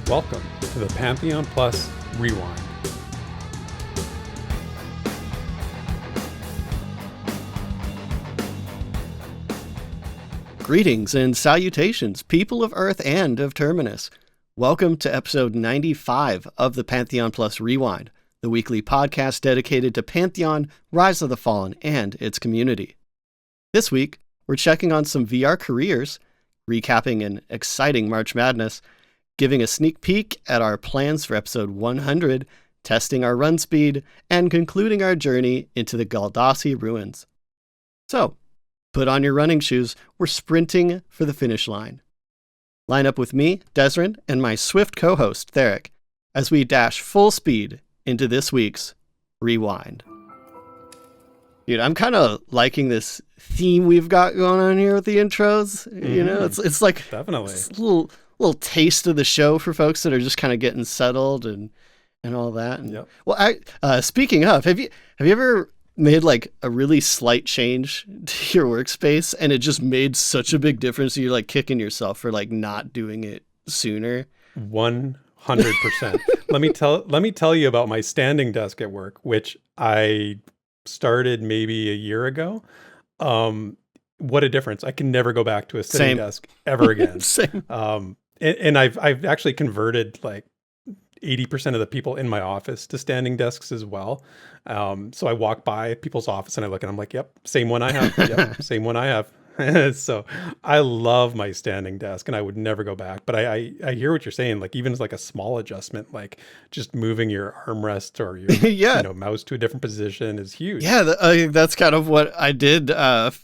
Welcome to the Pantheon Plus Rewind. Greetings and salutations, people of Earth and of Terminus. Welcome to episode 95 of the Pantheon Plus Rewind, the weekly podcast dedicated to Pantheon, Rise of the Fallen, and its community. This week, we're checking on some VR careers, recapping an exciting March Madness, giving a sneak peek at our plans for episode 100, testing our run speed, and concluding our journey into the Galdassi ruins. So, put on your running shoes, we're sprinting for the finish line. Line up with me, Desrin, and my swift co-host, Theric, as we dash full speed into this week's Rewind. Dude, I'm kind of liking this theme we've got going on here with the intros. You know, it's like Definitely. It's a little taste of the show for folks that are just kind of getting settled and all that. And, Yep. Well, speaking of, have you ever made like a really slight change to your workspace and it just made such a big difference that you're like kicking yourself for like not doing it sooner? 100%. Let me tell you about my standing desk at work, which I started maybe a year ago. What a difference. I can never go back to a sitting Same. desk ever again. Same. And I've actually converted like 80% of the people in my office to standing desks as well. So I walk by people's office and I look and I'm like, yep, same one I have. Yep, same one I have. So I love my standing desk and I would never go back. But I hear what you're saying. Like even as like a small adjustment, like just moving your armrest or your mouse to a different position is huge. Yeah, that's kind of what I did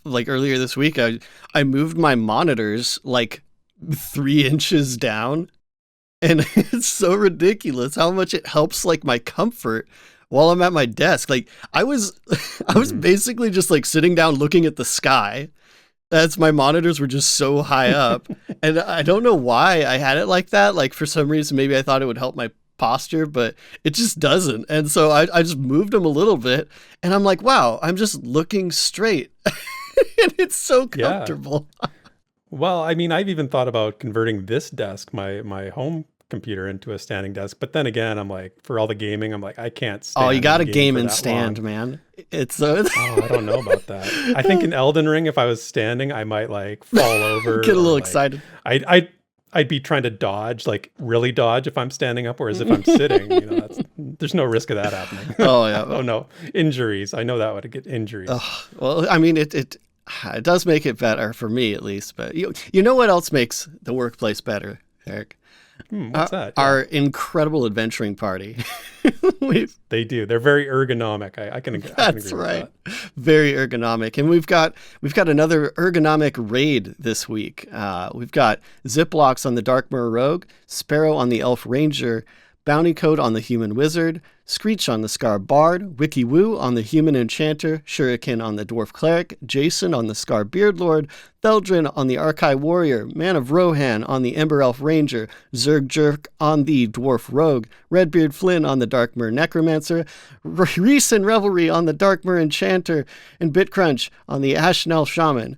like earlier this week. I moved my monitors like 3 inches down. And it's so ridiculous how much it helps like my comfort while I'm at my desk. Like I was basically just like sitting down looking at the sky. That's my monitors were just so high up. And I don't know why I had it like that. Like for some reason, maybe I thought it would help my posture, but it just doesn't. And so I just moved them a little bit and I'm like, wow, I'm just looking straight. And it's so comfortable. Yeah. Well, I mean, I've even thought about converting this desk, my home computer, into a standing desk. But then again, I'm like, for all the gaming, I'm like, I can't stand. Oh, you got to game and that stand, long. man. It's so. Oh, I don't know about that. I think in Elden Ring, if I was standing, I might like fall over. Get a little excited. I'd be trying to dodge, like really dodge if I'm standing up, whereas if I'm sitting, there's no risk of that happening. Oh yeah. Oh no, injuries. I know that would get injuries. Well, I mean, it does make it better for me at least. But you know what else makes the workplace better, Eric? What's that? Our incredible adventuring party. They do. They're very ergonomic. I can agree That's with right. that. Very ergonomic. And we've got another ergonomic raid this week. We've got Ziplocks on the Darkmoor Rogue, Sparrow on the Elf Ranger, Bounty Code on the Human Wizard, Screech on the Scar Bard, Wiki Woo on the Human Enchanter, Shuriken on the Dwarf Cleric, Jason on the Scar Beardlord, Theldrin on the Archive Warrior, ManOfRohan on the Ember Elf Ranger, Zerg Jerk on the Dwarf Rogue, RedbeardFlynn on the Darkmoor Necromancer, Reese and Revelry on the Darkmoor Enchanter, and BitCrunch on the Ashnell Shaman.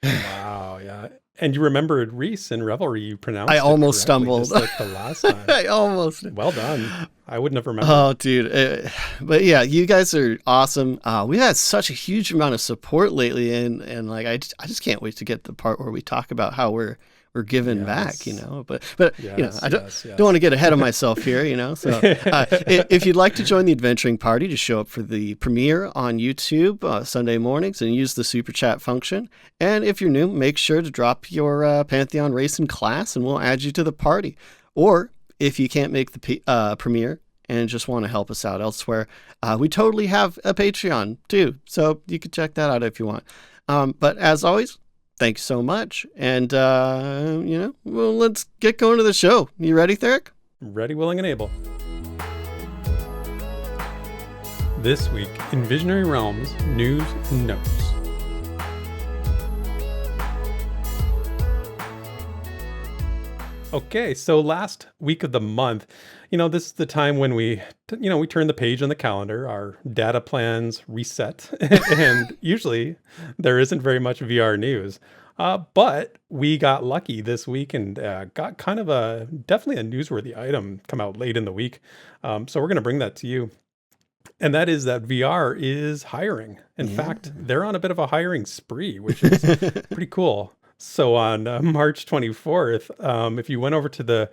Wow, yeah. And you remembered Reese and Revelry. You pronounced I it almost correctly, stumbled. just like the last time. I almost. Well done. I wouldn't have remembered. Oh, dude. But yeah, you guys are awesome. We've had such a huge amount of support lately, and like I just can't wait to get the part where we talk about how we're giving back, But Yes, I don't want to get ahead of myself here, So if you'd like to join the adventuring party, just show up for the premiere on YouTube Sunday mornings and use the super chat function. And if you're new, make sure to drop your Pantheon race and class, and we'll add you to the party. Or if you can't make the premiere and just want to help us out elsewhere, we totally have a Patreon too, so you can check that out if you want. But as always, thanks so much. And, well, let's get going to the show. You ready, Theric? Ready, willing, and able. This week in Visionary Realms News and Notes. Okay, so last week of the month, this is the time when we turn the page on the calendar, our data plans reset, and usually there isn't very much VR news. But we got lucky this week and got kind of definitely a newsworthy item come out late in the week. So we're going to bring that to you. And that is that VR is hiring. In fact, they're on a bit of a hiring spree, which is pretty cool. So on March 24th, if you went over to the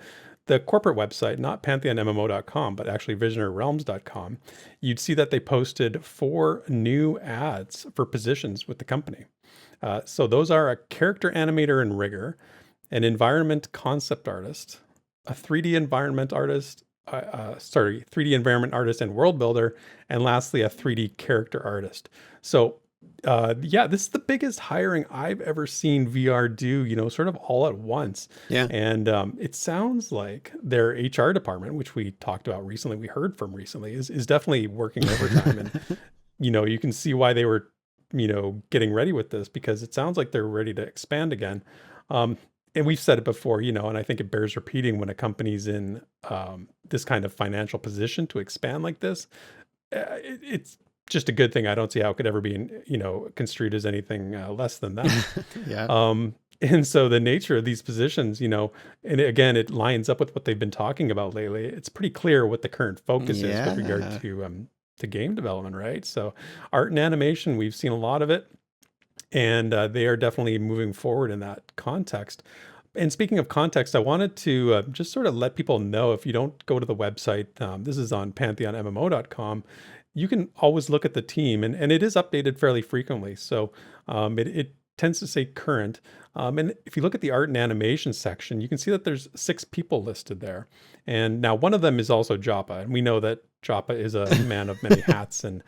corporate website, not pantheonmmo.com, but actually visionaryrealms.com, you'd see that they posted 4 new ads for positions with the company. So those are a character animator and rigger, an environment concept artist, a 3D environment artist, 3D environment artist and world builder, and lastly, a 3D character artist. So this is the biggest hiring I've ever seen VR do, sort of all at once. Yeah. And it sounds like their HR department, which we talked about recently, we heard from recently, is definitely working overtime. And, you can see why they were, getting ready with this, because it sounds like they're ready to expand again. And we've said it before, and I think it bears repeating when a company's in this kind of financial position to expand like this. It's just a good thing. I don't see how it could ever be, construed as anything less than that. Yeah. And so the nature of these positions, and again, it lines up with what they've been talking about lately. It's pretty clear what the current focus is with regard to game development, right? So art and animation, we've seen a lot of it. And they are definitely moving forward in that context. And speaking of context, I wanted to just sort of let people know, if you don't go to the website, this is on pantheonmmo.com, you can always look at the team, and it is updated fairly frequently. So it tends to say current. And if you look at the art and animation section, you can see that there's 6 people listed there. And now one of them is also Joppa. And we know that Joppa is a man of many hats, and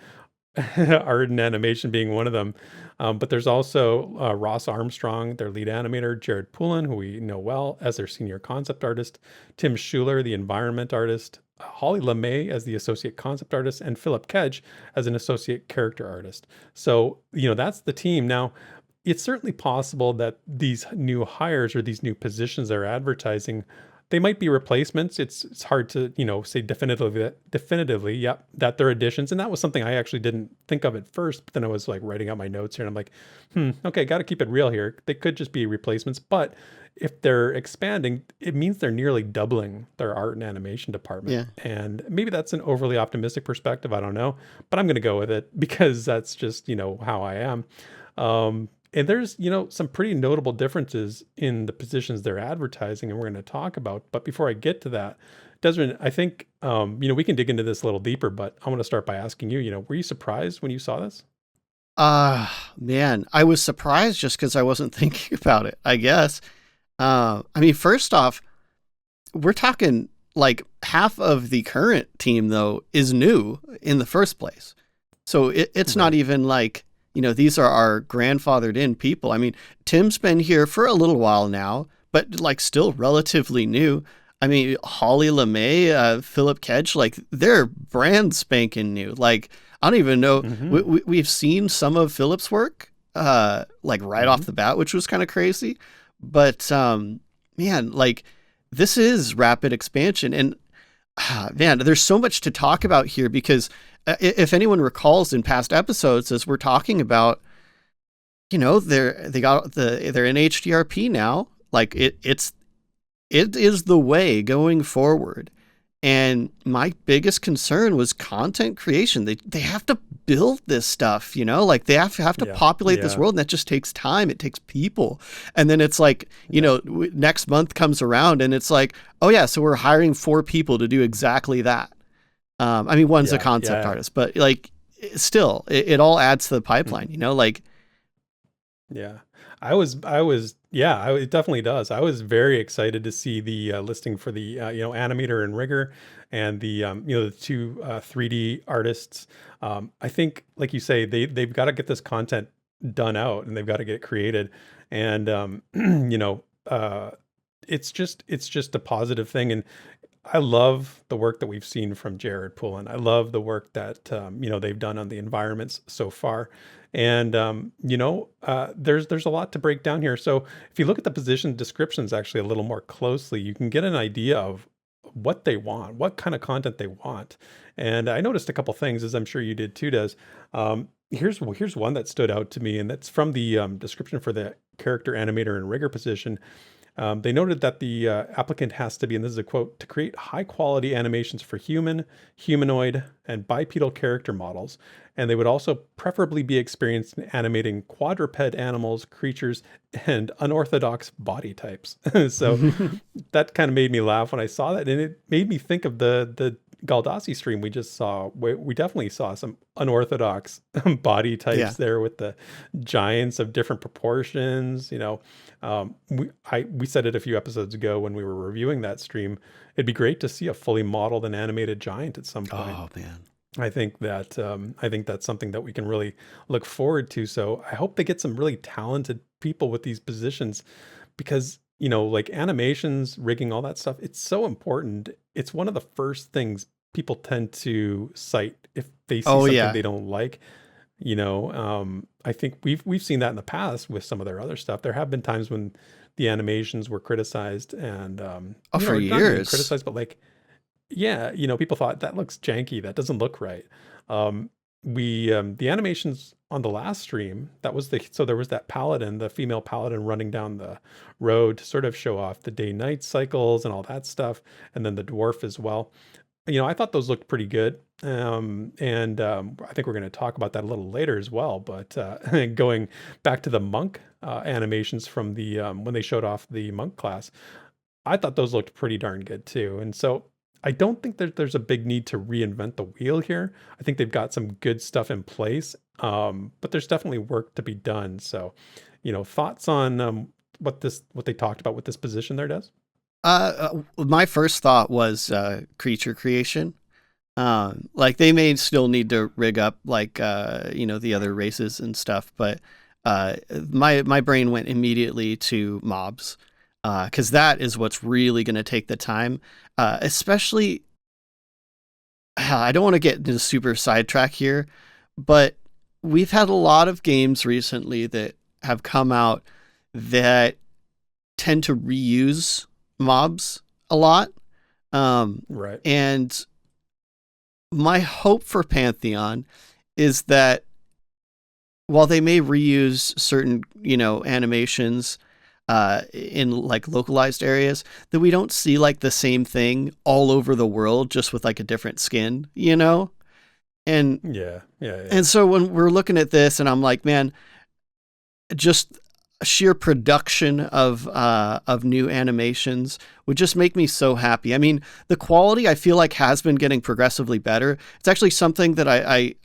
art and animation being one of them. But there's also Ross Armstrong, their lead animator, Jared Poulin, who we know well as their senior concept artist, Tim Schuler, the environment artist, Holly LeMay as the associate concept artist, and Philip Kedge as an associate character artist. So, that's the team. Now, it's certainly possible that these new hires or these new positions they're advertising, they might be replacements. It's hard to, say definitively, yep, that they're additions. And that was something I actually didn't think of at first, but then I was like writing out my notes here and I'm like, okay, got to keep it real here. They could just be replacements, but if they're expanding, it means they're nearly doubling their art and animation department. Yeah. And maybe that's an overly optimistic perspective. I don't know, but I'm going to go with it because that's just, how I am. And there's, some pretty notable differences in the positions they're advertising, and we're going to talk about. But before I get to that, Desmond, I think, we can dig into this a little deeper, but I want to start by asking you, were you surprised when you saw this? Man, I was surprised just because I wasn't thinking about it, I guess. First off, we're talking like half of the current team, though, is new in the first place. So it's not even like, these are our grandfathered in people. I mean, Tim's been here for a little while now, but like still relatively new. I mean, Holly LeMay, Philip Kedge, like they're brand spanking new. Like, I don't even know. We've seen some of Philip's work, like right off the bat, which was kind of crazy. But man, like this is rapid expansion. And man, there's so much to talk about here because if anyone recalls in past episodes, as we're talking about, they're in HDRP now. Like it is the way going forward. And my biggest concern was content creation. They have to build this stuff, like they have to populate this world, and that just takes time. It takes people. And then it's like, next month comes around and it's like, oh yeah, so we're hiring 4 people to do exactly that. One's a concept artist, but like still it all adds to the pipeline, Yeah, it definitely does. I was very excited to see the listing for the, animator and rigger and the, the 2 3D artists. I think, like you say, they've got to get this content done out and they've got to get it created. And, it's just a positive thing. And I love the work that we've seen from Jared Poulin. I love the work that, they've done on the environments so far. And, there's a lot to break down here. So if you look at the position descriptions actually a little more closely, you can get an idea of what they want, what kind of content they want. And I noticed a couple things, as I'm sure you did too, Des. here's one that stood out to me, and that's from the description for the character animator and rigger position. They noted that the applicant has to be, and this is a quote, to create high quality animations for human, humanoid, and bipedal character models. And they would also preferably be experienced in animating quadruped animals, creatures, and unorthodox body types. So that kind of made me laugh when I saw that. And it made me think of the Galdassi stream we just saw, where we definitely saw some unorthodox body types there with the giants of different proportions. We said it a few episodes ago when we were reviewing that stream. It'd be great to see a fully modeled and animated giant at some point. Oh man, I think that's something that we can really look forward to. So I hope they get some really talented people with these positions, because like animations, rigging, all that stuff, it's so important. It's one of the first things people tend to cite if they see something they don't like. I think we've seen that in the past with some of their other stuff. There have been times when the animations were criticized, and for not even years criticized, but like, people thought that looks janky, that doesn't look right. The animations on the last stream, so there was that paladin, the female paladin running down the road to sort of show off the day-night cycles and all that stuff, and then the dwarf as well. I thought those looked pretty good. I think we're going to talk about that a little later as well. But going back to the monk animations from the when they showed off the monk class, I thought those looked pretty darn good too. And so I don't think that there's a big need to reinvent the wheel here. I think they've got some good stuff in place, but there's definitely work to be done. So, thoughts on what they talked about with this position there, Des? My first thought was creature creation. Like they may still need to rig up like the other races and stuff, but my brain went immediately to mobs, because that is what's really going to take the time. Especially, I don't want to get into super sidetrack here, but we've had a lot of games recently that have come out that tend to reuse mobs a lot. Right. And my hope for Pantheon is that while they may reuse certain, animations in like localized areas, that we don't see like the same thing all over the world, just with like a different skin, And yeah. And so when we're looking at this, and I'm like, man, just sheer production of new animations would just make me so happy. I mean, the quality I feel like has been getting progressively better. It's actually something that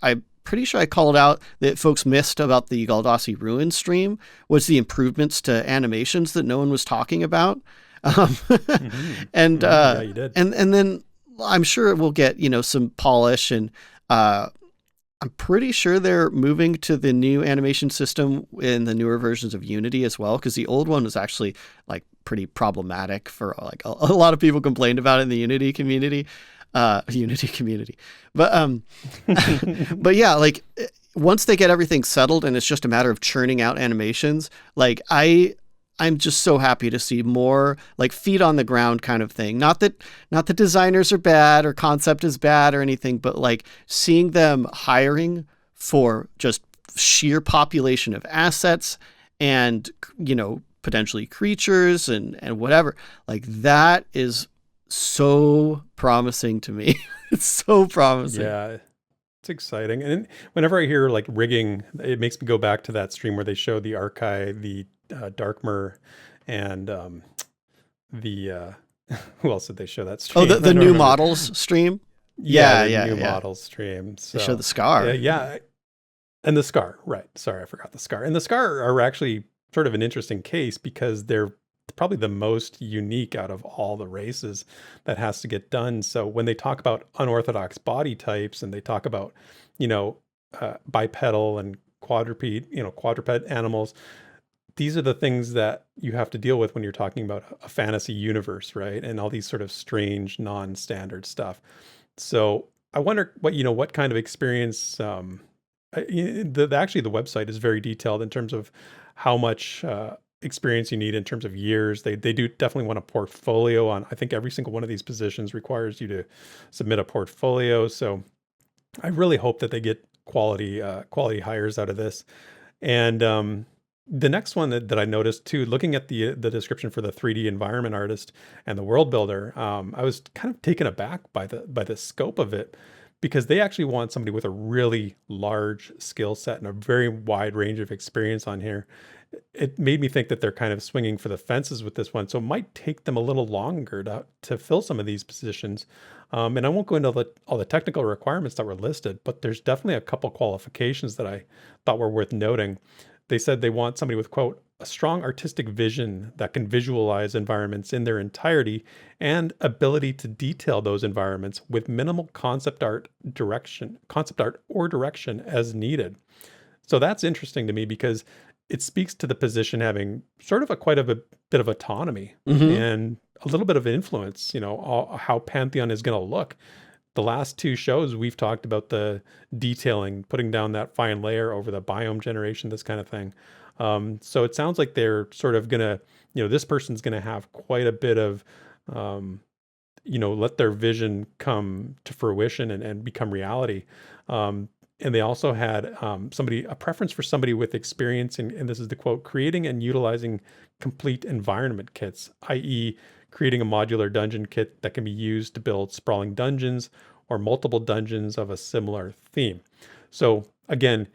I'm pretty sure I called out that folks missed about the Galdassi Ruin stream, was the improvements to animations that no one was talking about. And yeah, you did. And then I'm sure it will get some polish, and I'm pretty sure they're moving to the new animation system in the newer versions of Unity as well, because the old one was actually like pretty problematic for like a lot of people complained about it in the Unity community. But but yeah, like once they get everything settled and it's just a matter of churning out animations, like I'm just so happy to see more like feet on the ground kind of thing. Not that designers are bad or concept is bad or anything, but like seeing them hiring for just sheer population of assets and, potentially creatures and whatever, like that is so promising to me. It's so promising. Yeah. It's exciting. And whenever I hear like rigging, it makes me go back to that stream where they showed the Archive, the Darkmer, and the who else did they show that stream? Oh, the new models stream. Yeah, new models stream. So they show the Scar. Yeah, and the Scar. Right. Sorry, I forgot the Scar. And the Scar are actually sort of an interesting case because they're probably the most unique out of all the races that has to get done. So when they talk about unorthodox body types and they talk about, bipedal and quadruped animals, these are the things that you have to deal with when you're talking about a fantasy universe, right? And all these sort of strange, non-standard stuff. So I wonder what kind of experience, actually the website is very detailed in terms of how much experience you need in terms of years. They do definitely want a portfolio on, I think every single one of these positions requires you to submit a portfolio. So I really hope that they get quality hires out of this. And the next one that I noticed too, looking at the description for the 3D environment artist and the world builder, I was kind of taken aback by the scope of it, because they actually want somebody with a really large skill set and a very wide range of experience on here. It made me think that they're kind of swinging for the fences with this one, so it might take them a little longer to fill some of these positions. And I won't go into all the technical requirements that were listed, but there's definitely a couple qualifications that I thought were worth noting. They said they want somebody with, quote, a strong artistic vision that can visualize environments in their entirety and ability to detail those environments with minimal concept art or direction as needed. So that's interesting to me, because it speaks to the position having sort of quite a bit of autonomy and a little bit of influence, how Pantheon is going to look. The last two shows we've talked about the detailing, putting down that fine layer over the biome generation, this kind of thing. So it sounds like they're sort of going to, this person's going to have quite a bit of, let their vision come to fruition and become reality. And they also had a preference for somebody with experience in, and this is the quote, creating and utilizing complete environment kits, i.e. creating a modular dungeon kit that can be used to build sprawling dungeons or multiple dungeons of a similar theme. So again,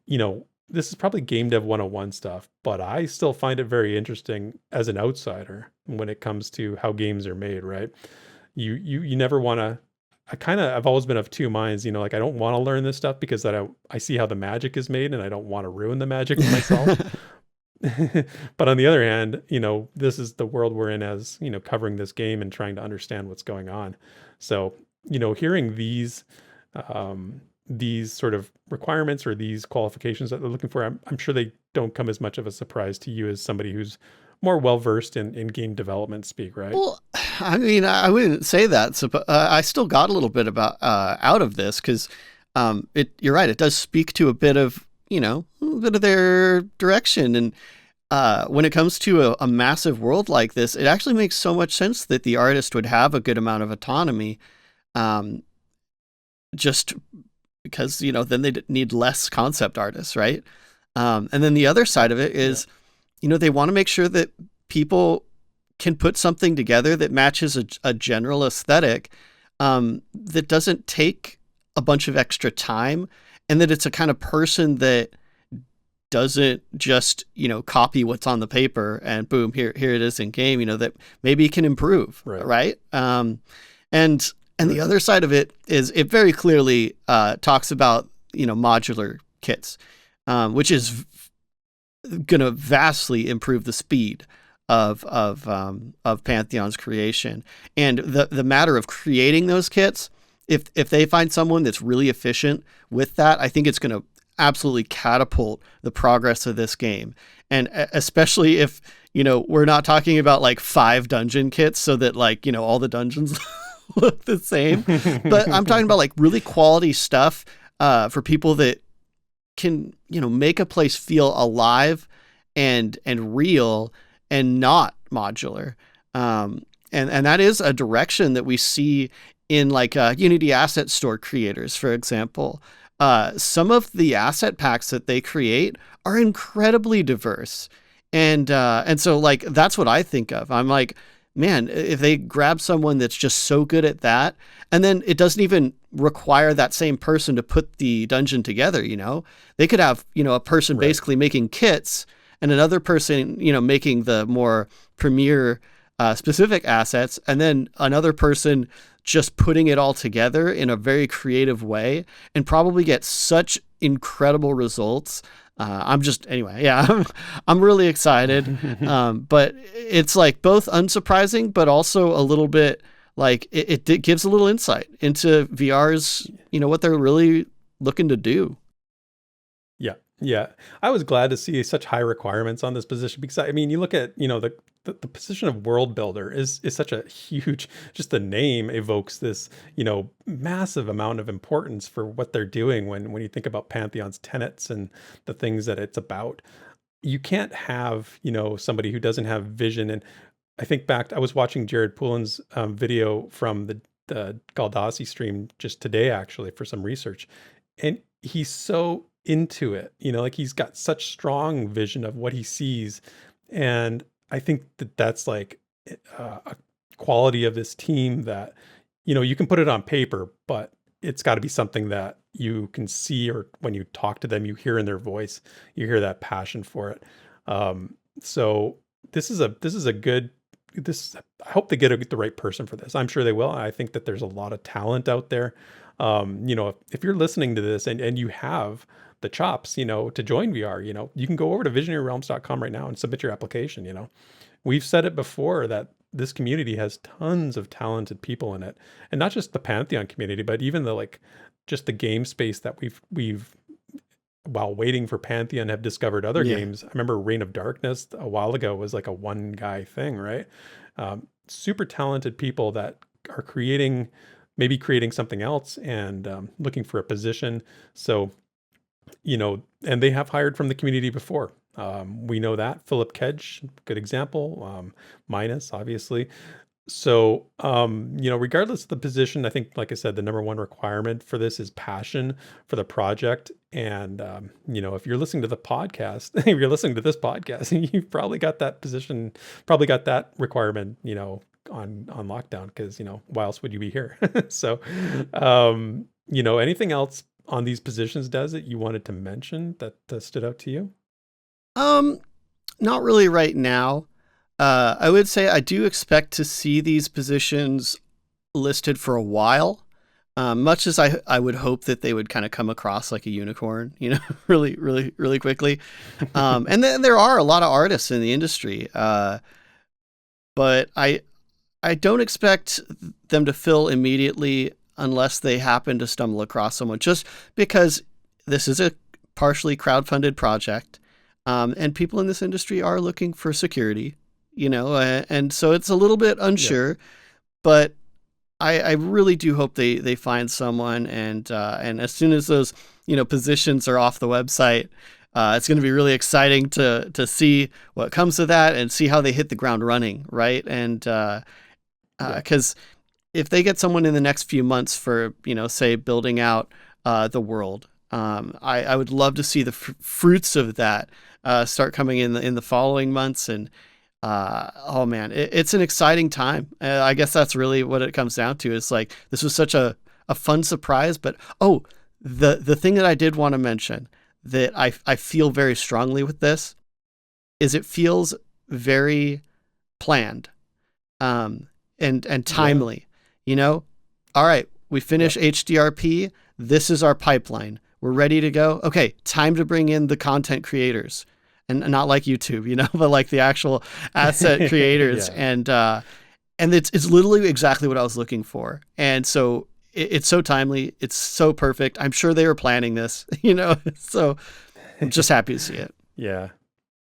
this is probably game dev 101 stuff, but I still find it very interesting as an outsider when it comes to how games are made, right? You never want to, I've always been of two minds, I don't want to learn this stuff because I see how the magic is made and I don't want to ruin the magic myself. But on the other hand, this is the world we're in as, covering this game and trying to understand what's going on. So, hearing these sort of requirements or these qualifications that they're looking for, I'm sure they don't come as much of a surprise to you as somebody who's more well-versed in game development speak, right? Well, I mean, I wouldn't say that. So, I still got a little bit out of this because you're right. It does speak to a bit of, a bit of their direction. And when it comes to a massive world like this, it actually makes so much sense that the artist would have a good amount of autonomy, just because, then they need less concept artists, right? And then the other side of it is, they want to make sure that people can put something together that matches a general aesthetic, that doesn't take a bunch of extra time, and that it's a kind of person that doesn't just, copy what's on the paper and boom, here it is in game, that maybe it can improve. Right. And the other side of it is it very clearly talks about, modular kits, which is going to vastly improve the speed of Pantheon's creation. And the matter of creating those kits, if they find someone that's really efficient with that, I think it's going to absolutely catapult the progress of this game. And especially if, we're not talking about like 5 dungeon kits so that like, all the dungeons look the same, but I'm talking about like really quality stuff for people that can, make a place feel alive and real and not modular. And that is a direction that we see in like Unity Asset Store creators, for example. Some of the asset packs that they create are incredibly diverse. And so like, that's what I think of. I'm like, man, if they grab someone that's just so good at that, and then it doesn't even require that same person to put the dungeon together, they could have, a person basically making kits and another person, making the more premier specific assets, and then another person just putting it all together in a very creative way and probably get such incredible results. I'm really excited. But it's like both unsurprising, but also a little bit like it gives a little insight into VR's, what they're really looking to do. Yeah. I was glad to see such high requirements on this position because you look at, the position of world builder is such a huge, just the name evokes this, massive amount of importance for what they're doing when you think about Pantheon's tenets and the things that it's about. You can't have, somebody who doesn't have vision. And I think I was watching Jared Poulin's video from the Galdassi stream just today, actually, for some research. And he's so into it, like he's got such strong vision of what he sees. And I think that that's like a quality of this team that, you can put it on paper, but it's got to be something that you can see, or when you talk to them, you hear in their voice, you hear that passion for it. So this is a good, I hope they get the right person for this. I'm sure they will. I think that there's a lot of talent out there. If you're listening to this and you have the chops, to join VR, you can go over to visionaryrealms.com right now and submit your application. We've said it before that this community has tons of talented people in it, and not just the Pantheon community, but even just the game space that we've while waiting for Pantheon have discovered other games. I remember Reign of Darkness a while ago was like a one guy thing, right? Super talented people that are maybe creating something else and looking for a position. So, and they have hired from the community before. We know that. Philip Kedge, good example. Minus, obviously. So, regardless of the position, I think, like I said, the number one requirement for this is passion for the project. And, if you're listening to the podcast, if you're listening to this podcast, you've probably got that position, probably got that requirement, on lockdown, because, why else would you be here? So, anything else on these positions, Des, that you wanted to mention that stood out to you? Not really right now. I would say I do expect to see these positions listed for a while, much as I would hope that they would kind of come across like a unicorn, really, really, really quickly. And then there are a lot of artists in the industry, but I don't expect them to fill immediately unless they happen to stumble across someone, just because this is a partially crowdfunded project. And people in this industry are looking for security, and so it's a little bit unsure, but I really do hope they find someone. And as soon as those, positions are off the website, it's going to be really exciting to see what comes of that and see how they hit the ground running. Right. And, cause if they get someone in the next few months for, say building out, the world, I would love to see the fruits of that start coming in the following months. And oh man, it's an exciting time. I guess that's really what it comes down to. Is like, this was such a fun surprise. But the thing that I did want to mention that I feel very strongly with this is it feels very planned and timely. All right, we finish HDRP. This is our pipeline. We're ready to go. Okay, time to bring in the content creators, and not like YouTube, but like the actual asset creators. And it's literally exactly what I was looking for. And so it's so timely. It's so perfect. I'm sure they were planning this, so I'm just happy to see it. Yeah.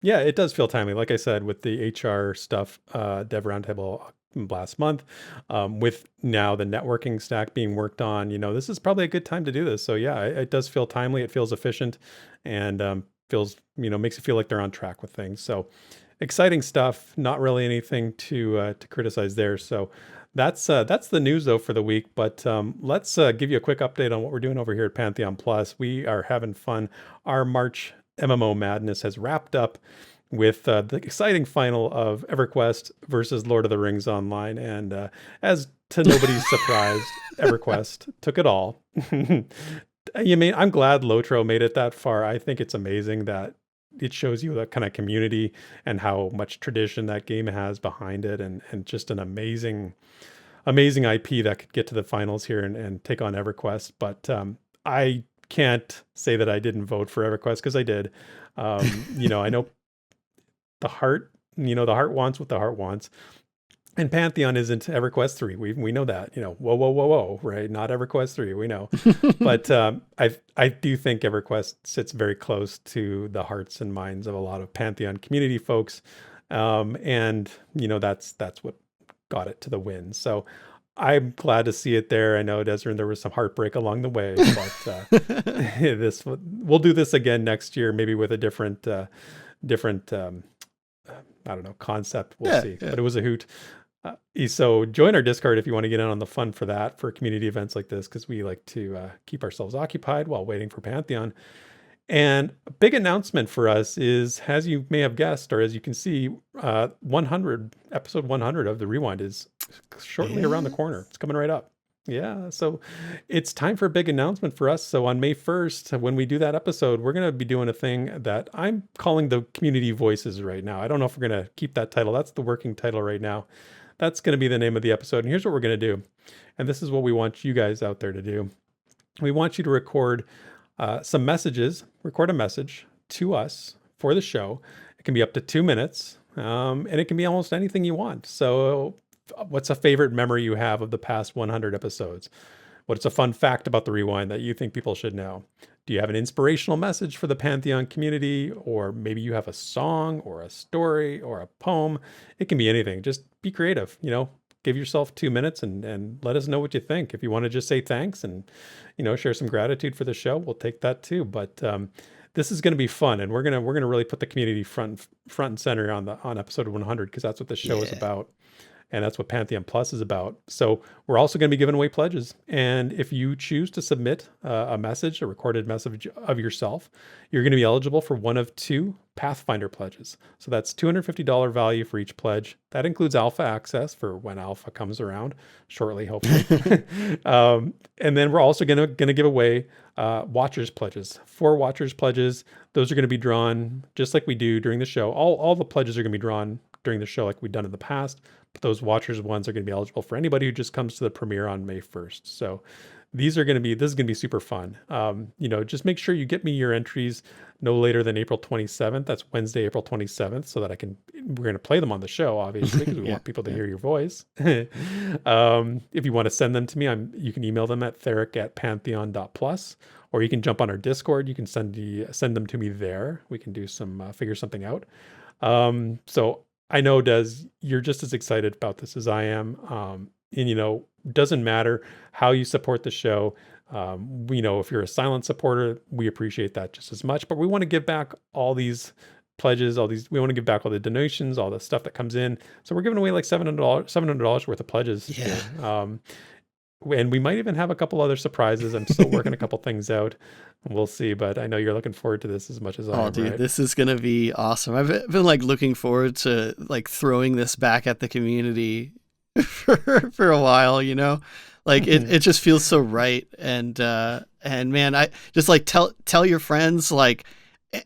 Yeah, it does feel timely. Like I said, with the HR stuff, Dev Roundtable last month, with now the networking stack being worked on, this is probably a good time to do this. So yeah, it does feel timely. It feels efficient, and feels, makes it feel like they're on track with things. So exciting stuff. Not really anything to criticize there. So that's the news though for the week. But let's give you a quick update on what we're doing over here at Pantheon Plus. We are having fun. Our March MMO madness has wrapped up with the exciting final of EverQuest versus Lord of the Rings Online. And as to nobody's surprise, EverQuest took it all. I'm glad Lotro made it that far. I think it's amazing that it shows you that kind of community and how much tradition that game has behind it, and just an amazing IP that could get to the finals here and take on EverQuest. But I can't say that I didn't vote for EverQuest, because I did. I know the heart wants what the heart wants. And Pantheon isn't EverQuest 3. We know that, whoa, right? Not EverQuest 3, we know. But I do think EverQuest sits very close to the hearts and minds of a lot of Pantheon community folks. And that's what got it to the win. So I'm glad to see it there. I know, Desiree, there was some heartbreak along the way, but we'll do this again next year, maybe with a different I don't know, concept. We'll see. Yeah. But it was a hoot. So join our Discord if you want to get in on the fun for that, for community events like this, because we like to keep ourselves occupied while waiting for Pantheon. And a big announcement for us is, as you may have guessed, or as you can see, 100, episode 100 of the Rewind is shortly around the corner. It's coming right up. Yeah, so it's time for a big announcement for us. So on May 1st, when we do that episode, we're going to be doing a thing that I'm calling the Community Voices right now. I don't know if we're going to keep that title. That's the working title right now. That's going to be the name of the episode. And here's what we're going to do. And this is what we want you guys out there to do. We want you to record some messages, record a message to us for the show. It can be up to 2 minutes, and it can be almost anything you want. So what's a favorite memory you have of the past 100 episodes? What's a fun fact about the Rewind that you think people should know? Do you have an inspirational message for the Pantheon community? Or maybe you have a song or a story or a poem. It can be anything. Just be creative, give yourself 2 minutes and let us know what you think. If you want to just say thanks and, share some gratitude for the show, we'll take that too. But this is going to be fun, and we're gonna really put the community front and center on episode 100, because that's what the show is about. And that's what Pantheon Plus is about. So we're also going to be giving away pledges. And if you choose to submit a message, a recorded message of yourself, you're going to be eligible for one of 2 Pathfinder pledges. So that's $250 value for each pledge. That includes alpha access for when alpha comes around shortly, hopefully. And then we're also going to give away Watchers pledges. 4 Watchers pledges. Those are going to be drawn just like we do during the show. All the pledges are going to be drawn during the show like we've done in the past. But those Watchers ones are going to be eligible for anybody who just comes to the premiere on May 1st. So this is going to be super fun. Just make sure you get me your entries no later than April 27th. That's Wednesday, April 27th, so that we're going to play them on the show, obviously, because we want people to hear your voice. If you want to send them to me, you can email them at theric@pantheon.plus, or you can jump on our Discord. You can send them to me there. We can do figure something out. So I know, Des, you're just as excited about this as I am. Doesn't matter how you support the show. If you're a silent supporter, we appreciate that just as much. But we want to give back all these pledges, we want to give back all the donations, all the stuff that comes in. So we're giving away like $700 worth of pledges. Yeah. Here. And we might even have a couple other surprises. I'm still working a couple things out. We'll see, but I know you're looking forward to this as much as I am. Oh, dude, right? This is going to be awesome. I've been looking forward to throwing this back at the community for a while, it just feels so right. And man, I just tell your friends,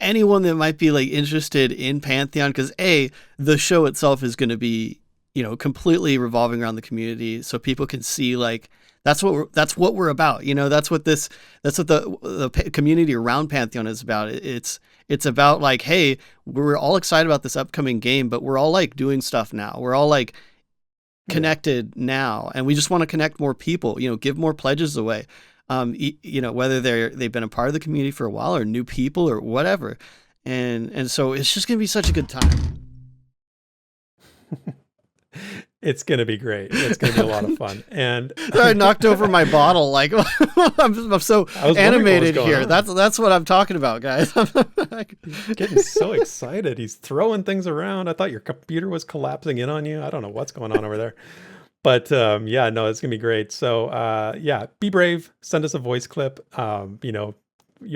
anyone that might be interested in Pantheon, because the show itself is going to be, completely revolving around the community, so people can see that's what we're about. That's what the community around Pantheon is about. It's about hey, we're all excited about this upcoming game, but we're all doing stuff now. We're all connected now, and we just want to connect more people. Give more pledges away. Whether they've been a part of the community for a while or new people or whatever, and so it's just gonna be such a good time. It's going to be great. It's going to be a lot of fun. And I knocked over my bottle. I'm so animated here. On. That's what I'm talking about, guys. Getting so excited. He's throwing things around. I thought your computer was collapsing in on you. I don't know what's going on over there. But it's going to be great. So be brave. Send us a voice clip. You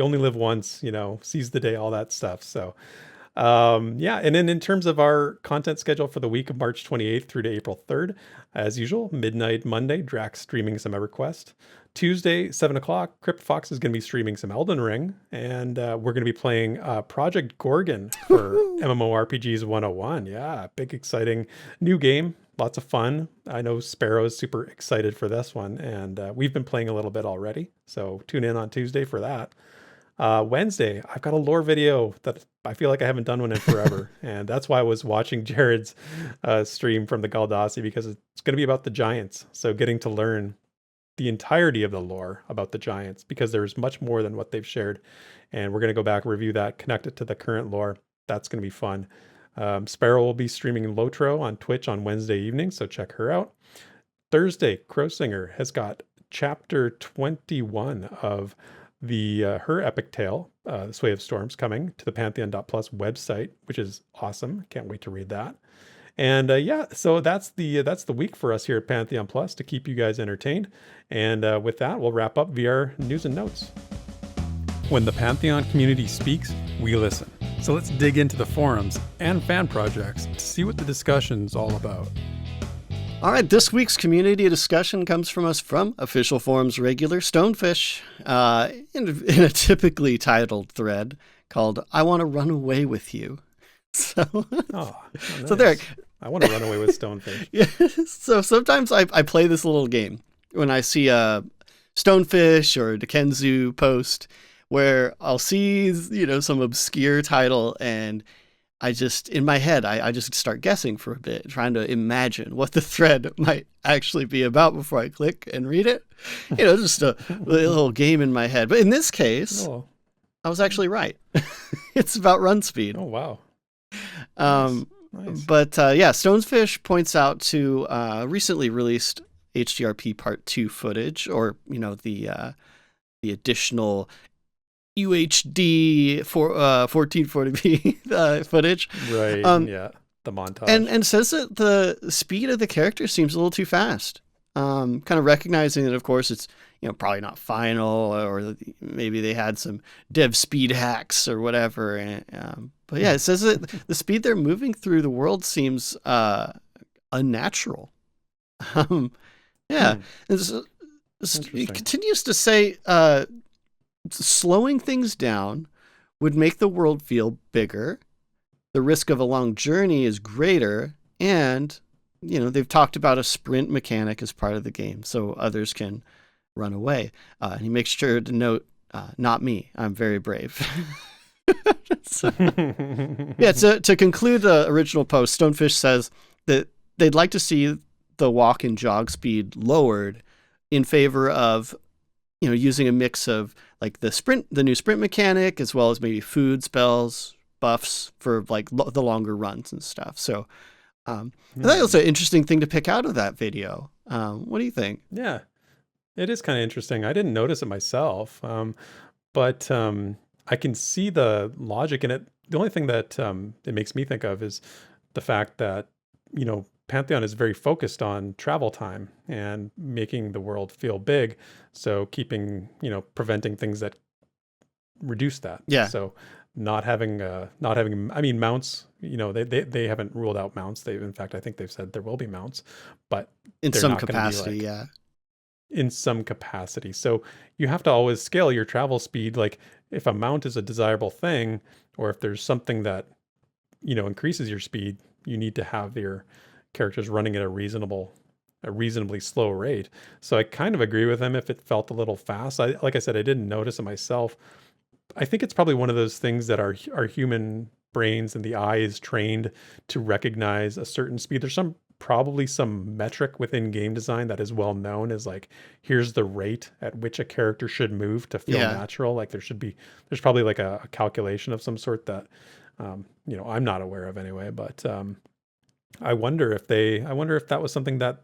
only live once, seize the day, all that stuff. So and then in terms of our content schedule for the week of March 28th through to April 3rd, as usual, midnight Monday, Drax streaming some EverQuest. Tuesday, 7 o'clock, Crypt Fox is going to be streaming some Elden Ring, and we're going to be playing Project Gorgon for MMORPGs 101. Yeah, big, exciting new game. Lots of fun. I know Sparrow's super excited for this one, and we've been playing a little bit already, so tune in on Tuesday for that. Wednesday, I've got a lore video that I feel like I haven't done one in forever. And that's why I was watching Jared's stream from the Galdassi, because it's going to be about the giants. So getting to learn the entirety of the lore about the giants, because there's much more than what they've shared. And we're going to go back, review that, connect it to the current lore. That's going to be fun. Sparrow will be streaming Lotro on Twitch on Wednesday evening, so check her out. Thursday, Crowsinger has got chapter 21 of her epic tale, The Sway of Storms, coming to the Pantheon.plus website, which is awesome. Can't wait to read that. And yeah, so that's the week for us here at Pantheon Plus to keep you guys entertained. And with that, we'll wrap up VR news and notes. When the Pantheon community speaks, we listen. So let's dig into the forums and fan projects to see what the discussion's all about. All right, this week's community discussion comes from us from Official Forums regular StoneFish in a typically titled thread called "I Want to Run Away with You." So, nice. So there. I want to run away with StoneFish. Yeah. So sometimes I play this little game when I see a StoneFish or Dickenzu post where I'll see, some obscure title, and I just, in my head, I just start guessing for a bit, trying to imagine what the thread might actually be about before I click and read it. Just a little game in my head. But in this case, I was actually right. It's about run speed. Oh, wow. Nice. But StoneFish points out to recently released HDRP Part 2 footage, or, the additional UHD 1440p footage. Right, yeah, the montage. And says that the speed of the character seems a little too fast. Kind of recognizing that, of course, it's probably not final, or maybe they had some dev speed hacks or whatever. But yeah, it says that the speed they're moving through the world seems unnatural. Yeah, and so, it continues to say slowing things down would make the world feel bigger. The risk of a long journey is greater, and they've talked about a sprint mechanic as part of the game, so others can run away. And he makes sure to note, not me. I'm very brave. So to conclude the original post, StoneFish says that they'd like to see the walk and jog speed lowered in favor of, using a mix of like the new sprint mechanic, as well as maybe food spells, buffs for like the longer runs and stuff. So I thought it was an interesting thing to pick out of that video. What do you think? Yeah, it is kind of interesting. I didn't notice it myself, but I can see the logic in it. The only thing that it makes me think of is the fact that, Pantheon is very focused on travel time and making the world feel big. So keeping, preventing things that reduce that. Yeah. So not having, I mean, mounts, they haven't ruled out mounts. In fact, I think they've said there will be mounts, but in some capacity, yeah. In some capacity. So you have to always scale your travel speed. Like if a mount is a desirable thing, or if there's something that, increases your speed, you need to have your characters running at a reasonably slow rate. So I kind of agree with him if it felt a little fast. Like I said, I didn't notice it myself. I think it's probably one of those things that our human brains and the eye is trained to recognize a certain speed. There's probably some metric within game design that is well known as like, here's the rate at which a character should move to feel natural. Like there's probably like a calculation of some sort that, I'm not aware of anyway, but I wonder if that was something that,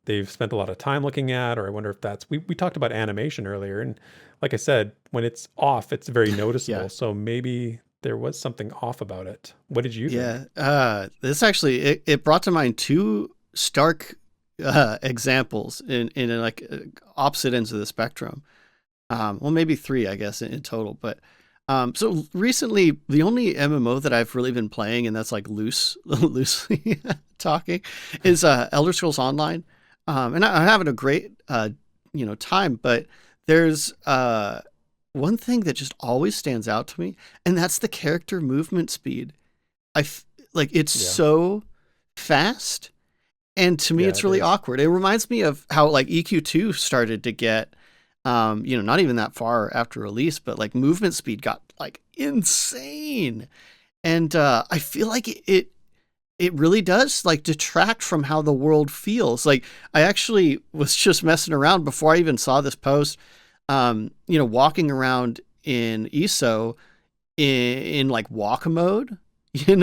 they've spent a lot of time looking at, or I wonder if that's, we talked about animation earlier. And like I said, when it's off, it's very noticeable. So maybe there was something off about it. What did you think? Yeah. This actually, it brought to mind two stark examples in like opposite ends of the spectrum. Well, maybe three, I guess, in total. But so recently, the only MMO that I've really been playing, and that's like loosely talking, is Elder Scrolls Online. And I'm having a great, time. But there's one thing that just always stands out to me, and that's the character movement speed. It's so fast, and to me, it's really awkward. It reminds me of how like EQ2 started to get, not even that far after release, but like movement speed got like insane. And I feel like it really does like detract from how the world feels. Like I actually was just messing around before I even saw this post, walking around in ESO in like walk mode, just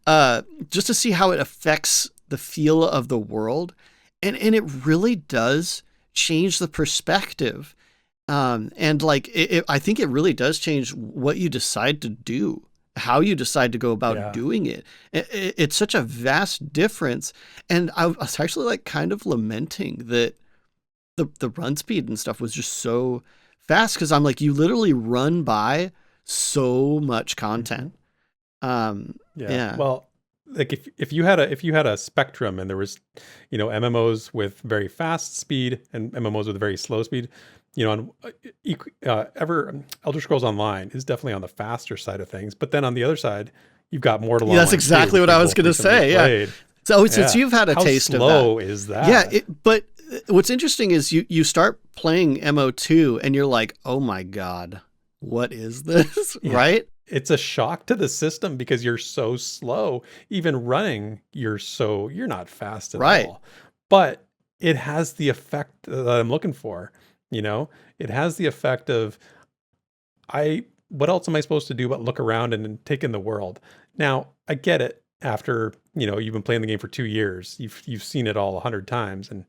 to see how it affects the feel of the world. And it really does change the perspective. And like, I think it really does change what you decide to do how you decide to go about doing it. It's such a vast difference. And I was actually like kind of lamenting that the run speed and stuff was just so fast, because I'm like, you literally run by so much content. Well, like if you had a spectrum and there was, MMOs with very fast speed and MMOs with very slow speed, on Elder Scrolls Online is definitely on the faster side of things. But then on the other side, you've got Mortal Online. That's exactly what I was going to say. Played. Yeah. So since you've had a taste of that. How slow is that? Yeah. But what's interesting is you start playing MO2 and you're like, oh my God, what is this? Right? It's a shock to the system because you're so slow. Even running, you're not fast at all. But it has the effect that I'm looking for. It has the effect of, what else am I supposed to do but look around and take in the world? Now, I get it. After, you've been playing the game for 2 years, you've seen it all 100 times, and,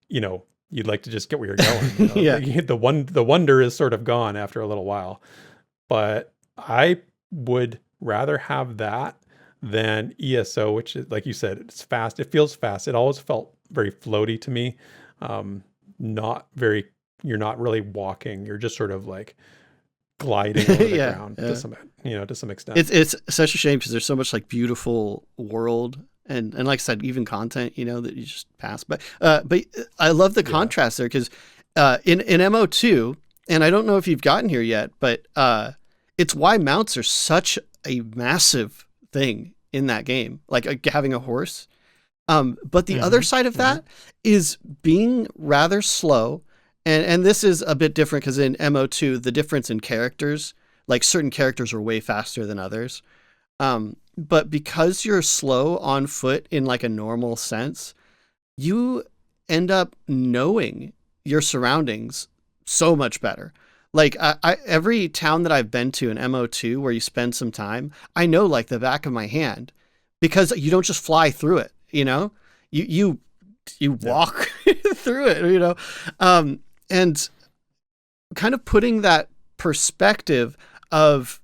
you'd like to just get where you're going. The wonder is sort of gone after a little while. But I would rather have that than ESO, which is, like you said, it's fast. It feels fast. It always felt very floaty to me. You're not really walking. You're just sort of like gliding over the ground to some extent. It's such a shame because there's so much like beautiful world and like I said, even content, that you just pass. But I love the contrast there because in MO2, and I don't know if you've gotten here yet, but it's why mounts are such a massive thing in that game, like having a horse. But the other side of that is being rather slow. And this is a bit different because in MO2, the difference in characters, like certain characters are way faster than others. But because you're slow on foot in like a normal sense, you end up knowing your surroundings so much better. Like every town that I've been to in MO2 where you spend some time, I know like the back of my hand because you don't just fly through it, you walk through it, and kind of putting that perspective of,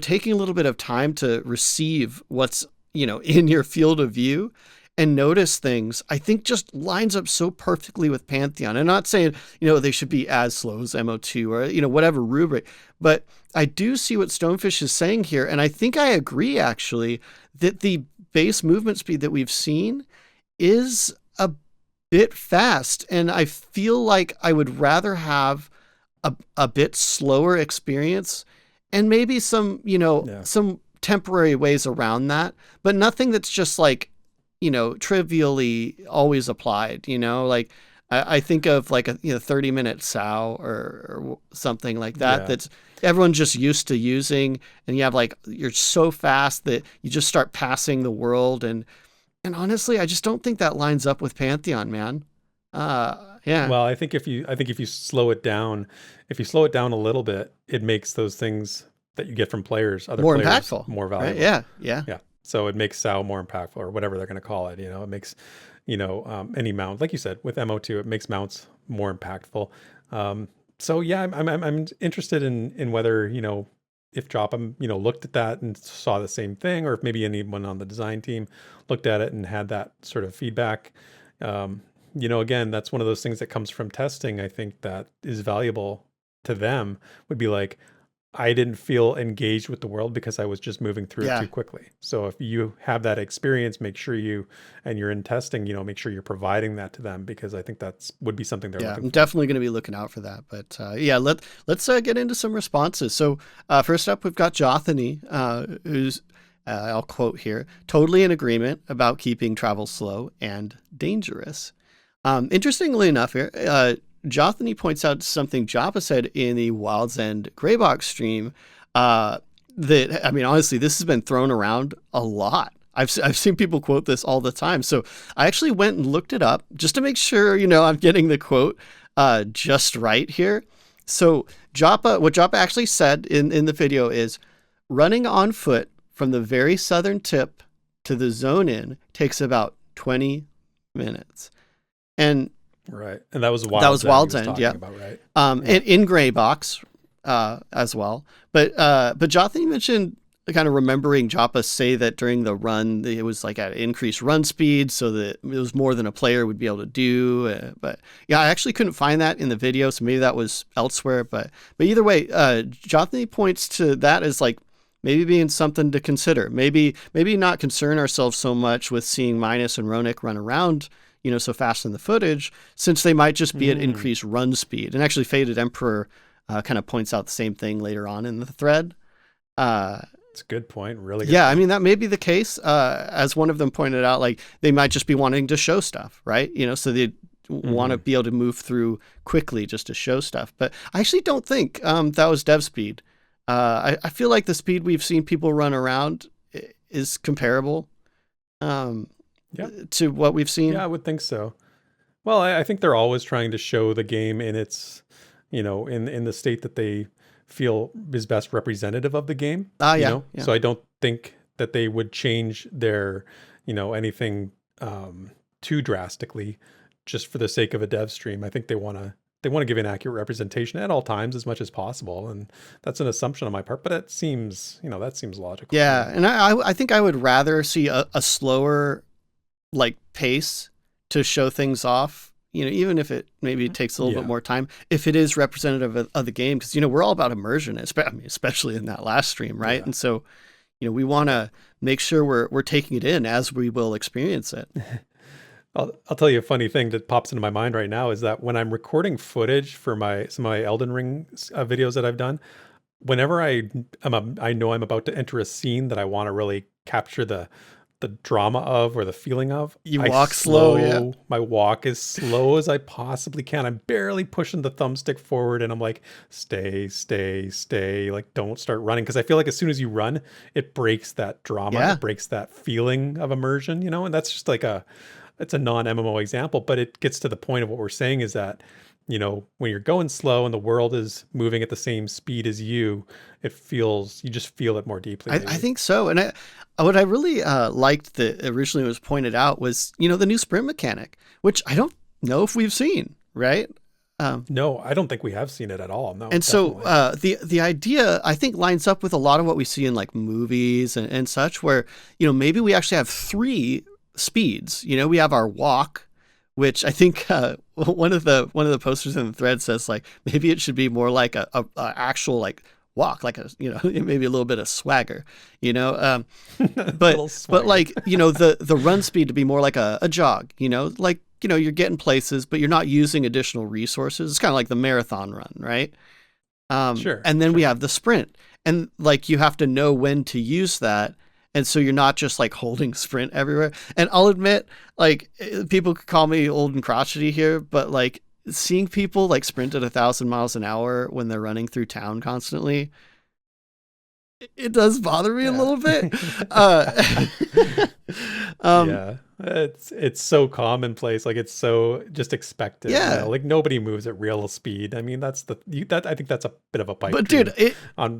taking a little bit of time to receive what's, in your field of view and notice things, I think just lines up so perfectly with Pantheon. I'm not saying, they should be as slow as MO2 or, whatever rubric, but I do see what StoneFish is saying here. And I think I agree actually that the base movement speed that we've seen is a bit fast. And I feel like I would rather have a bit slower experience and maybe some, some temporary ways around that, but nothing that's just like, trivially always applied, like I think of like a 30-minute SOW or something like that. That's everyone's just used to using, and you have like, you're so fast that you just start passing the world. And honestly, I just don't think that lines up with Pantheon, man. Well, I think if you slow it down, a little bit, it makes those things that you get from other more players impactful, more valuable. Right? Yeah. So it makes SOW more impactful, or whatever they're going to call it. It makes, any mount, like you said, with MO2, it makes mounts more impactful. So yeah, I'm interested in whether, if Jopham, looked at that and saw the same thing, or if maybe anyone on the design team looked at it and had that sort of feedback. Again, that's one of those things that comes from testing. I think that is valuable to them, would be like, I didn't feel engaged with the world because I was just moving through it too quickly. So if you have that experience, make sure and you're in testing, make sure you're providing that to them, because I think would be something they're looking for. I'm definitely going to be looking out for that. But let's get into some responses. So first up, we've got Jothany, who's, I'll quote here, totally in agreement about keeping travel slow and dangerous. Interestingly enough here, Jothany points out something Joppa said in the Wild's End Graybox stream, that, honestly, this has been thrown around a lot. I've seen people quote this all the time. So I actually went and looked it up just to make sure, I'm getting the quote just right here. So what Joppa actually said in the video is, running on foot from the very southern tip to the zone in takes about 20 minutes. And right, and that was Wild's End, yeah. About, right? And in Graybox as well. But Jothany mentioned kind of remembering Joppa say that during the run, it was like at increased run speed so that it was more than a player would be able to do. But yeah, I actually couldn't find that in the video, so maybe that was elsewhere. But either way, Jonathan points to that as like maybe being something to consider. Maybe not concern ourselves so much with seeing Minus and Ronik run around, so fast in the footage, since they might just be at increased run speed. And actually Faded Emperor kind of points out the same thing later on in the thread. It's a good point. Really good point. I mean, that may be the case. As one of them pointed out, like they might just be wanting to show stuff, right? So they want to be able to move through quickly just to show stuff. But I actually don't think that was dev speed. I feel like the speed we've seen people run around is comparable to what we've seen. Yeah, I would think so. Well, I think they're always trying to show the game in its, in the state that they feel is best representative of the game. Yeah. So I don't think that they would change their, anything too drastically just for the sake of a dev stream. I think they want to give an accurate representation at all times as much as possible, and that's an assumption on my part. But it seems, that seems logical. Yeah, and I think I would rather see a slower, like pace to show things off. Even if it maybe takes a little bit more time, if it is representative of the game, because, we're all about immersion, especially in that last stream, right? Yeah. And so, we want to make sure we're taking it in as we will experience it. I'll tell you a funny thing that pops into my mind right now is that when I'm recording footage for some of my Elden Ring videos that I've done, whenever I know I'm about to enter a scene that I want to really capture the drama of or the feeling of, you walk slow. Yeah. My walk as slow as I possibly can. I'm barely pushing the thumbstick forward, and I'm like, stay, like don't start running, because I feel like as soon as you run, it breaks that drama, it breaks that feeling of immersion, and that's just like it's a non-MMO example, but it gets to the point of what we're saying is that, when you're going slow and the world is moving at the same speed as you just feel it more deeply. I think so. And what I really liked that originally was pointed out was, the new sprint mechanic, which I don't know if we've seen, right? No, I don't think we have seen it at all. No. And definitely. So the idea, I think, lines up with a lot of what we see in like movies and such, where, maybe we actually have 3 speeds. We have our walk, which I think one of the posters in the thread says like maybe it should be more like a actual like walk, like maybe a little bit of swagger, but like the run speed to be more like a jog, like you're getting places but you're not using additional resources. It's kind of like the marathon run, right? Sure. And then we have the sprint, and like you have to know when to use that. And so you're not just like holding sprint everywhere. And I'll admit, like people could call me old and crotchety here, but like seeing people like sprint at 1,000 miles an hour when they're running through town constantly, it does bother me a little bit. It's so commonplace, like it's so just expected. Like nobody moves at real speed. I mean, I think that's a bit of a pipe. But dude,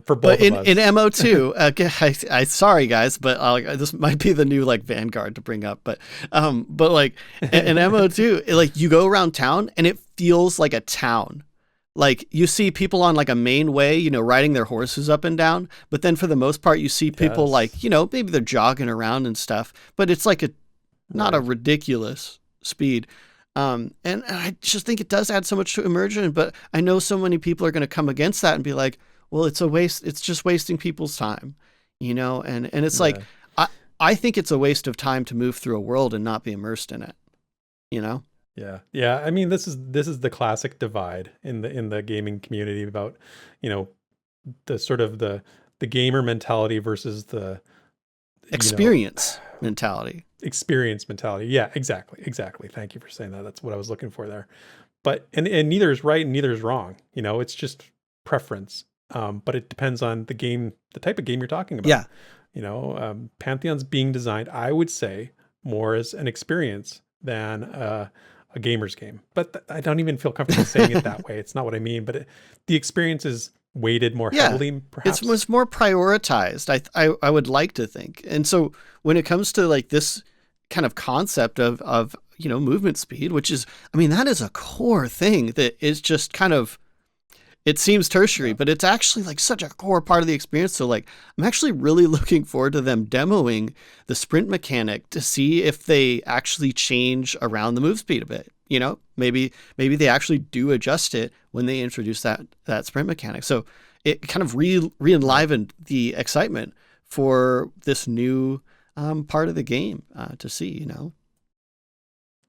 for both of us. In MO2, I sorry guys, but this might be the new like Vanguard to bring up. But like in MO2, like you go around town and it feels like a town. Like you see people on like a main way, riding their horses up and down. But then for the most part, you see people like, maybe they're jogging around and stuff. But it's like not a ridiculous speed. And I just think it does add so much to immersion. But I know so many people are going to come against that and be like, well, it's a waste. It's just wasting people's time, and it's like, I think it's a waste of time to move through a world and not be immersed in it, Yeah. I mean, this is the classic divide in the gaming community about, the sort of the gamer mentality versus the experience mentality. Experience mentality. Yeah, exactly. Thank you for saying that. That's what I was looking for there. But and neither is right and neither is wrong. It's just preference. But it depends on the type of game you're talking about. Yeah. Pantheon's being designed, I would say, more as an experience than a gamer's game. But I don't even feel comfortable saying it that way. It's not what I mean. But the experience is weighted more heavily, perhaps. It's more prioritized, I would like to think. And so when it comes to like this kind of concept of movement speed, which is, I mean, that is a core thing that is just kind of, It seems tertiary, but it's actually like such a core part of the experience. So like, I'm actually really looking forward to them demoing the sprint mechanic to see if they actually change around the move speed a bit. You know, maybe they actually do adjust it when they introduce that sprint mechanic. So it kind of re-enlivened the excitement for this new part of the game to see, you know.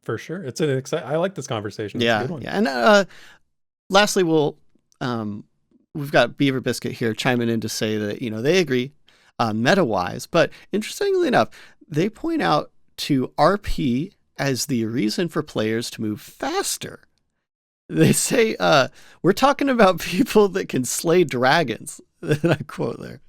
For sure. It's I like this conversation. It's Yeah. a good one. Yeah. And lastly, we've got Beaver Biscuit here chiming in to say that, you know, they agree meta-wise, but interestingly enough, they point out to RP as the reason for players to move faster. They say, we're talking about people that can slay dragons. I quote there.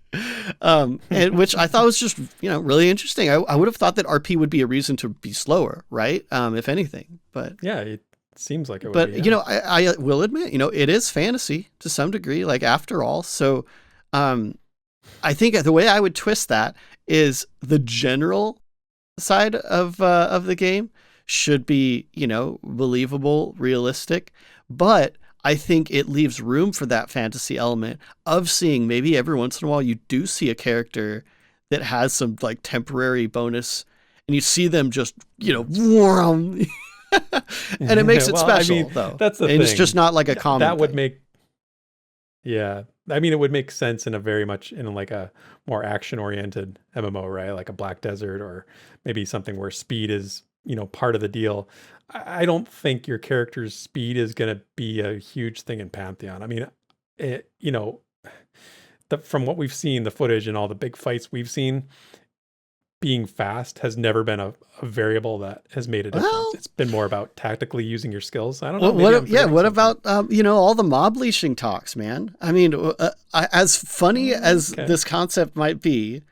And which I thought was just, you know, really interesting. I would have thought that RP would be a reason to be slower, right? If anything, but yeah, it seems like it would but be, yeah. You know, I will admit, you know, it is fantasy to some degree, like after all. So, I think the way I would twist that is the general side of the game should be, you know, believable, realistic, but I think it leaves room for that fantasy element of seeing maybe every once in a while you do see a character that has some like temporary bonus and you see them just, you know, and it makes it special, I mean, though. That's the and thing. It's just not like a common That would thing. make, yeah. I mean, it would make sense in a very much in like a more action-oriented MMO, right? Like a Black Desert or maybe something where speed is, you know, part of the deal. I don't think your character's speed is going to be a huge thing in Pantheon. I mean, you know, from what we've seen, the footage and all the big fights we've seen, being fast has never been a variable that has made a difference. Well, it's been more about tactically using your skills. I don't know. What about you know, all the mob leashing talks, man? I mean, as funny as this concept might be,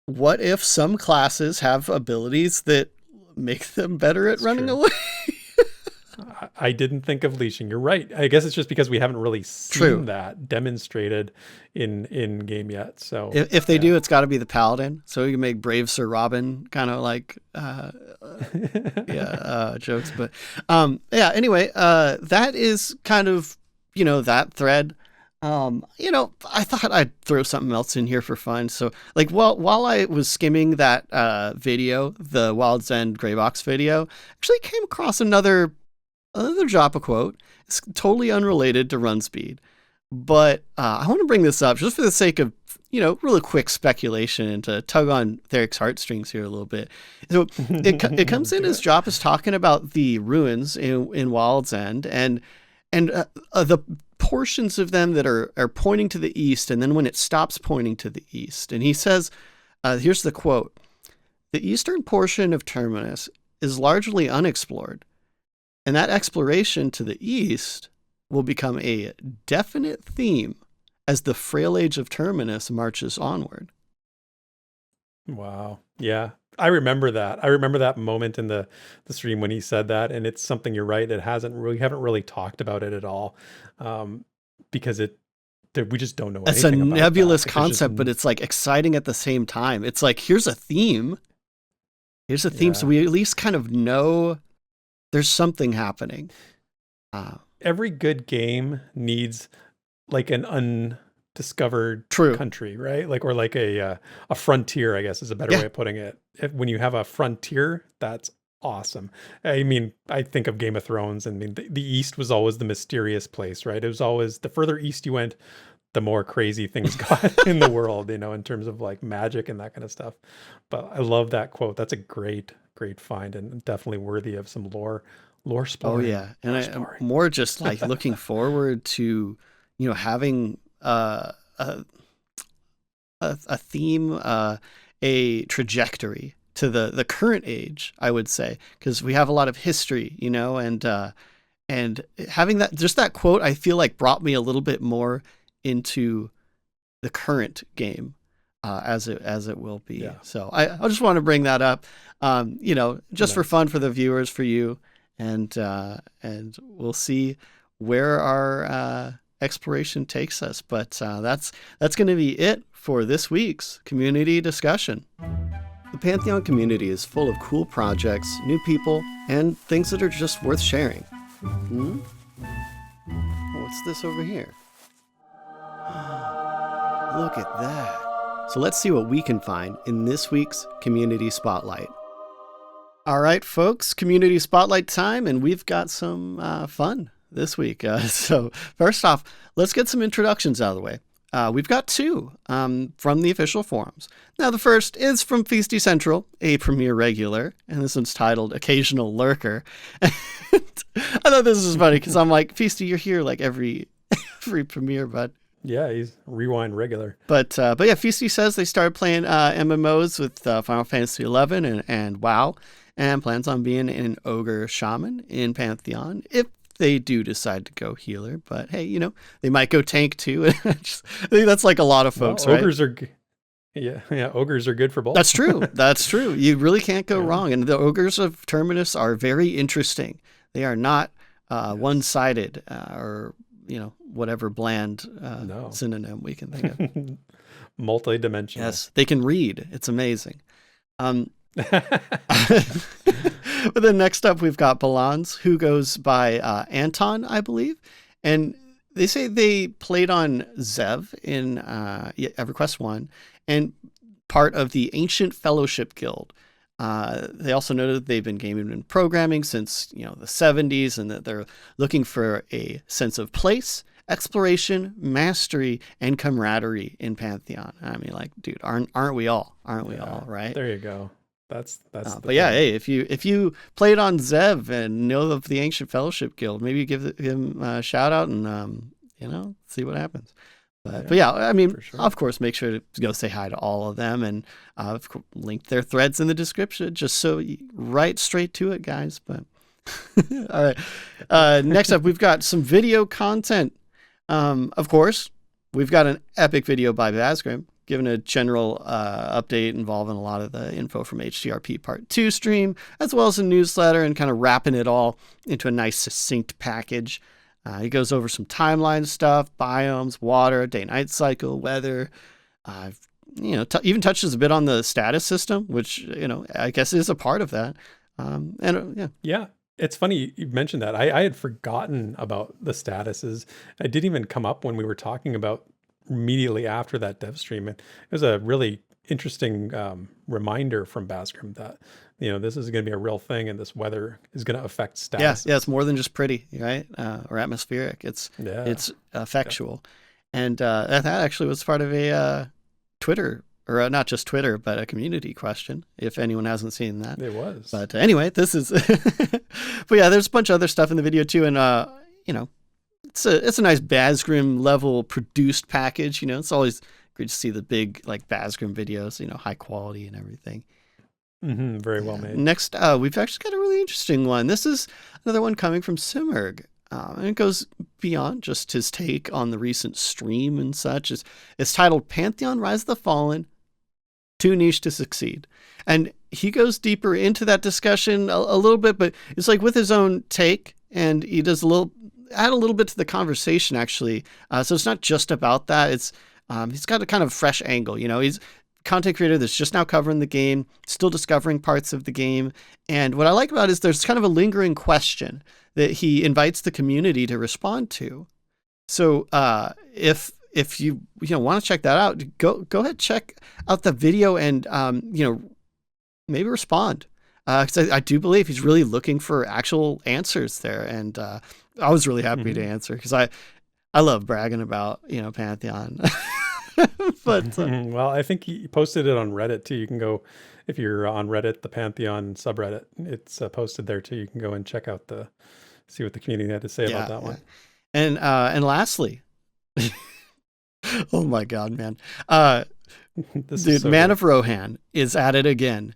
what if some classes have abilities that make them better at running away? I didn't think of leashing. You're right. I guess it's just because we haven't really seen that demonstrated in game yet. So if they do, it's got to be the paladin. So you can make Brave Sir Robin kind of like jokes. But yeah. Anyway, that is kind of, you know, that thread. You know, I thought I'd throw something else in here for fun. So like, while I was skimming that video, the Wild's End Graybox video, actually came across another Joppa quote. It's totally unrelated to run speed, but I want to bring this up just for the sake of, you know, really quick speculation and to tug on Theric's heartstrings here a little bit. So it comes in as Joppa's talking about the ruins in Wild's End and the portions of them that are pointing to the east, and then when it stops pointing to the east, and he says, here's the quote: "The eastern portion of Terminus is largely unexplored, and that exploration to the east will become a definite theme as the frail age of Terminus marches onward." Wow. Yeah. I remember that. I remember that moment in the stream when he said that, and it's something, you're right, we haven't really talked about it at all, because we just don't know anything about it. It's a nebulous concept, but it's like exciting at the same time. It's like, here's a theme. So we at least kind of know there's something happening. Every good game needs like an undiscovered country, right? Like, or like a frontier, I guess is a better way of putting it. When you have a frontier, that's awesome. I mean, I think of Game of Thrones, and the East was always the mysterious place, right? It was always, the further east you went, the more crazy things got in the world, you know, in terms of like magic and that kind of stuff. But I love that quote. That's a great find, and definitely worthy of some lore exploring. Oh yeah. And I'm more just like looking forward to, you know, having a theme, a trajectory to the current age, I would say, because we have a lot of history, you know, and having that quote, I feel like brought me a little bit more into the current game, as it will be. Yeah. So I just want to bring that up, you know, just for fun for the viewers, for you, and we'll see where our exploration takes us. But that's going to be it for this week's community discussion. The Pantheon community is full of cool projects, new people, and things that are just worth sharing. What's this over here? look at that. So let's see what we can find in this week's Community Spotlight. All right, folks, Community Spotlight time, and we've got some fun this week. So first off, let's get some introductions out of the way. We've got two from the official forums. Now, the first is from Feastycentral, a Premier regular, and this one's titled Occasional Lurker. And I thought this was funny because I'm like, Feasty, you're here like every Premier, bud. Yeah, he's Rewind regular. But yeah, Feasty says they started playing MMOs with Final Fantasy XI and WoW, and plans on being an Ogre Shaman in Pantheon if they do decide to go healer. But hey, you know, they might go tank too. I think that's like a lot of folks, right? Ogres are, ogres are good for both. That's true. That's true. You really can't go wrong. And the ogres of Terminus are very interesting. They are not one-sided or, you know, whatever bland synonym we can think of. Multi-dimensional. Yes, they can read. It's amazing. But then next up, we've got Balanz, who goes by Anton, I believe. And they say they played on Zev in EverQuest 1 and part of the Ancient Fellowship Guild. They also noted they've been gaming and programming since, you know, the 70s, and that they're looking for a sense of place, exploration, mastery, and camaraderie in Pantheon. I mean, like, dude, aren't we all? Aren't we all, right? There you go. That's but yeah, hey, if you played on Zev and know of the Ancient Fellowship Guild, maybe give him a shout out and you know, see what happens. But yeah, I mean, sure. Of course, make sure to go say hi to all of them, and link their threads in the description, just so you right straight to it, guys. But all right, next up, we've got some video content. Of course, we've got an epic video by Bazgrim, giving a general update involving a lot of the info from HTRP Part 2 stream, as well as a newsletter, and kind of wrapping it all into a nice succinct package. He goes over some timeline stuff, biomes, water, day-night cycle, weather, you know, even touches a bit on the status system, which, you know, I guess is a part of that. Yeah. It's funny you mentioned that. I had forgotten about the statuses. It didn't even come up when we were talking about immediately after that dev stream. And it was a really interesting reminder from Bazgrim that, you know, this is going to be a real thing, and this weather is going to affect status. Yeah, it's more than just pretty, right? Or atmospheric. It's effectual. Yeah. And that actually was part of a Twitter, or not just Twitter, but a community question, if anyone hasn't seen that. It was. But anyway, this is... But yeah, there's a bunch of other stuff in the video too, and, you know, it's a nice Bazgrim level produced package. You know, it's always great to see the big, like, Bazgrim videos, you know, high quality and everything. Mm-hmm, very well made. Next, we've actually got a really interesting one. This is another one coming from Simurgh. And it goes beyond just his take on the recent stream and such. It's titled Pantheon Rise of the Fallen, Too Niche to Succeed. And he goes deeper into that discussion a little bit, but it's like with his own take, and he does add a little bit to the conversation, actually. So it's not just about that. It's he's got a kind of fresh angle. You know, he's a content creator that's just now covering the game, still discovering parts of the game. And what I like about it is there's kind of a lingering question that he invites the community to respond to. So if you want to check that out, go ahead, check out the video, and you know, maybe respond. Because I do believe he's really looking for actual answers there. And I was really happy to answer, because I love bragging about, you know, Pantheon. But well, I think he posted it on Reddit too. You can go, if you're on Reddit, the Pantheon subreddit, it's posted there too. You can go and check out see what the community had to say about that one. And lastly, oh my God, man. Dude, so ManOfRohan is at it again.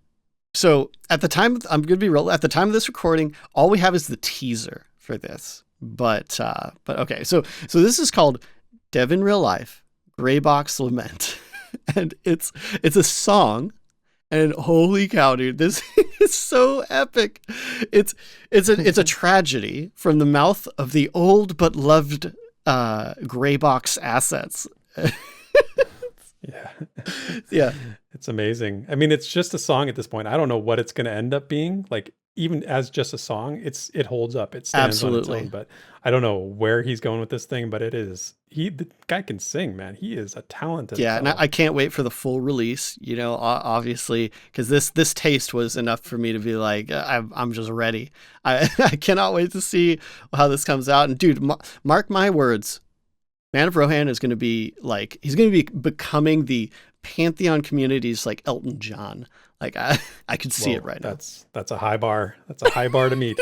So at the time, I'm going to be real, at the time of this recording, all we have is the teaser for this. But okay. So this is called Dev in Real Life, Graybox Lament. And it's a song, and holy cow, dude, this is so epic. It's a tragedy from the mouth of the old but loved Graybox assets. Yeah. Yeah. It's amazing. I mean, it's just a song at this point. I don't know what it's going to end up being. Like, even as just a song, it holds up. It stands on its Absolutely. own. But I don't know where he's going with this thing. But the guy can sing, man. He is a talented Yeah, and fellow. I can't wait for the full release. You know, obviously, because this taste was enough for me to be like, I'm just ready. I cannot wait to see how this comes out. And dude, mark my words, ManOfRohan is going to be like, he's going to be becoming the Pantheon community's like Elton John. Like I could see it right now. That's a high bar. That's a high bar to meet.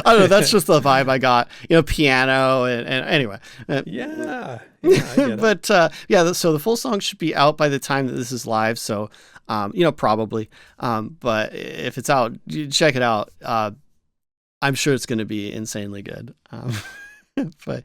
I don't know. That's just the vibe I got. You know, piano and anyway. Yeah, I get it. But yeah, so the full song should be out by the time that this is live. So, you know, probably. But if it's out, you check it out. I'm sure it's going to be insanely good. But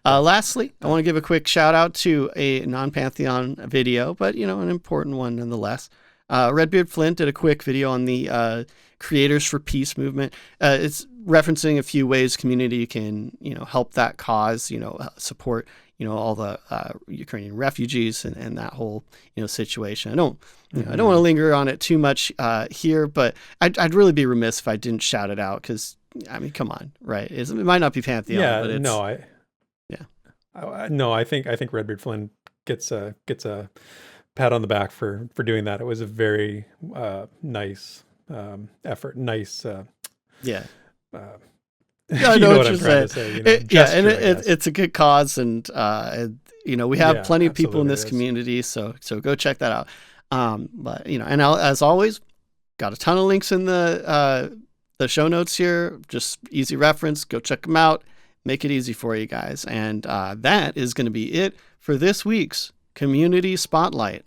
lastly, I want to give a quick shout out to a non-Pantheon video, but you know, an important one nonetheless. RedbeardFlynn did a quick video on the Creators for Peace movement. It's referencing a few ways community can, you know, help that cause, you know, support, you know, all the Ukrainian refugees and that whole, you know, situation. I don't want to linger on it too much here, but I'd really be remiss if I didn't shout it out because, I mean, come on, right? It might not be Pantheon, but it's... I think RedbeardFlynn gets a pat on the back for doing that. It was a very nice effort. Nice. Yeah. I know what I'm trying to say. You know, it's a good cause, and you know, we have plenty of people in this community, so go check that out. But you know, and as always, got a ton of links in the show notes here. Just easy reference. Go check them out. Make it easy for you guys. And that is going to be it for this week's Community Spotlight.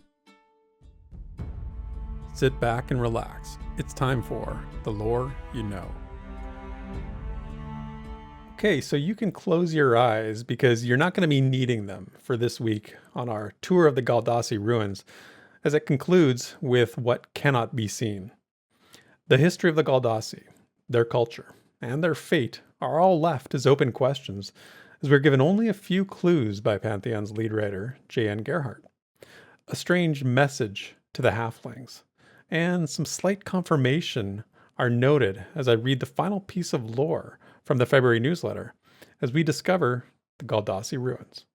Sit back and relax. It's time for The Lore You Know. Okay, so you can close your eyes because you're not going to be needing them for this week on our tour of the Galdassi ruins, as it concludes with what cannot be seen. The history of the Galdassi, their culture, and their fate are all left as open questions, as we're given only a few clues by Pantheon's lead writer, J.N. Gerhardt. A strange message to the halflings, and some slight confirmation are noted as I read the final piece of lore from the February newsletter, as we discover the Galdassi ruins.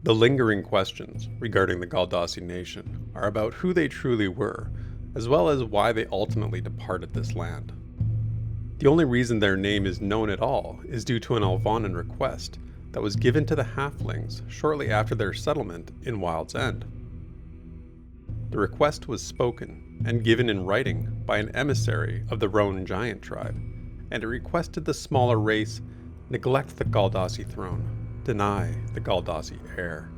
The lingering questions regarding the Galdassi nation are about who they truly were, as well as why they ultimately departed this land. The only reason their name is known at all is due to an Alvanan request that was given to the halflings shortly after their settlement in Wild's End. The request was spoken and given in writing by an emissary of the Roan giant tribe, and it requested the smaller race neglect the Galdassi throne, deny the Galdassi heir.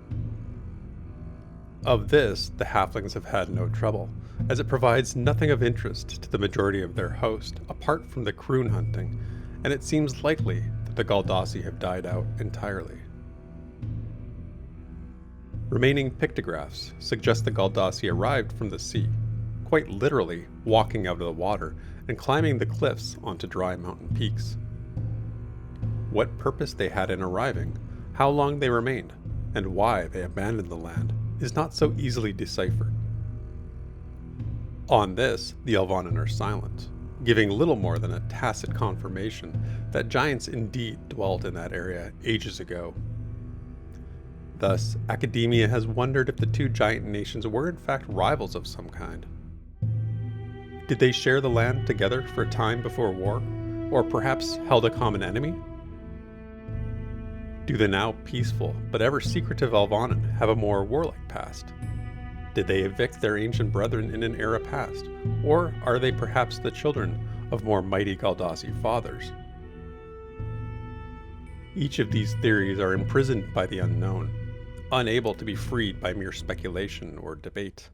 Of this, the halflings have had no trouble, as it provides nothing of interest to the majority of their host apart from the croon hunting, and it seems likely that the Galdassi have died out entirely. Remaining pictographs suggest the Galdassi arrived from the sea, quite literally walking out of the water and climbing the cliffs onto dry mountain peaks. What purpose they had in arriving, how long they remained, and why they abandoned the land is not so easily deciphered. On this, the Alvanan are silent, giving little more than a tacit confirmation that giants indeed dwelt in that area ages ago. Thus, academia has wondered if the two giant nations were in fact rivals of some kind. Did they share the land together for a time before war, or perhaps held a common enemy? Do the now peaceful but ever secretive Alvanan have a more warlike past? Did they evict their ancient brethren in an era past, or are they perhaps the children of more mighty Galdassi fathers? Each of these theories are imprisoned by the unknown, unable to be freed by mere speculation or debate.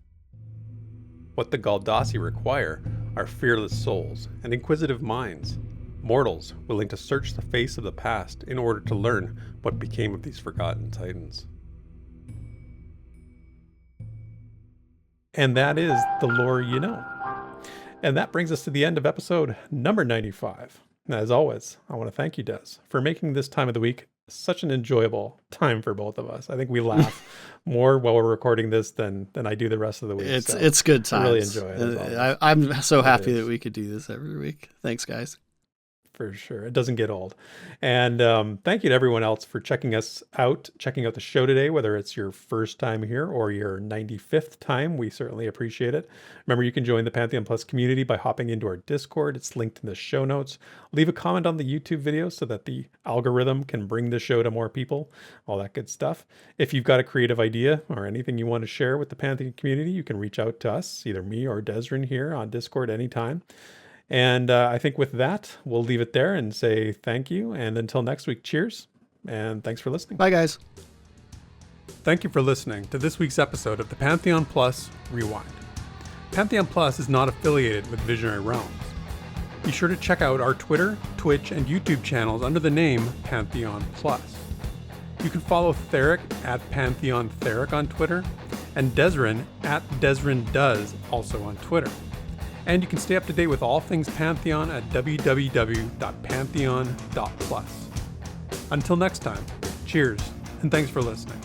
What the Galdassi require are fearless souls and inquisitive minds, mortals willing to search the face of the past in order to learn what became of these forgotten titans. And that is the lore you know. And that brings us to the end of episode number 95. And as always, I want to thank you, Des, for making this time of the week such an enjoyable time for both of us. I think we laugh more while we're recording this than I do the rest of the week. It's good times. I really enjoy it. I'm so happy that we could do this every week. Thanks, guys. For sure. It doesn't get old. And thank you to everyone else for checking us out, checking out the show today, whether it's your first time here or your 95th time. We certainly appreciate it. Remember, you can join the Pantheon Plus community by hopping into our Discord. It's linked in the show notes. Leave a comment on the YouTube video so that the algorithm can bring the show to more people, all that good stuff. If you've got a creative idea or anything you want to share with the Pantheon community, you can reach out to us, either me or Desrin here on Discord anytime. And I think with that, we'll leave it there and say thank you. And until next week, cheers. And thanks for listening. Bye, guys. Thank you for listening to this week's episode of the Pantheon Plus Rewind. Pantheon Plus is not affiliated with Visionary Realms. Be sure to check out our Twitter, Twitch, and YouTube channels under the name Pantheon Plus. You can follow Theric at Pantheon Theric on Twitter, and Desrin at DesrinDoes also on Twitter. And you can stay up to date with all things Pantheon at www.pantheon.plus. Until next time, cheers, and thanks for listening.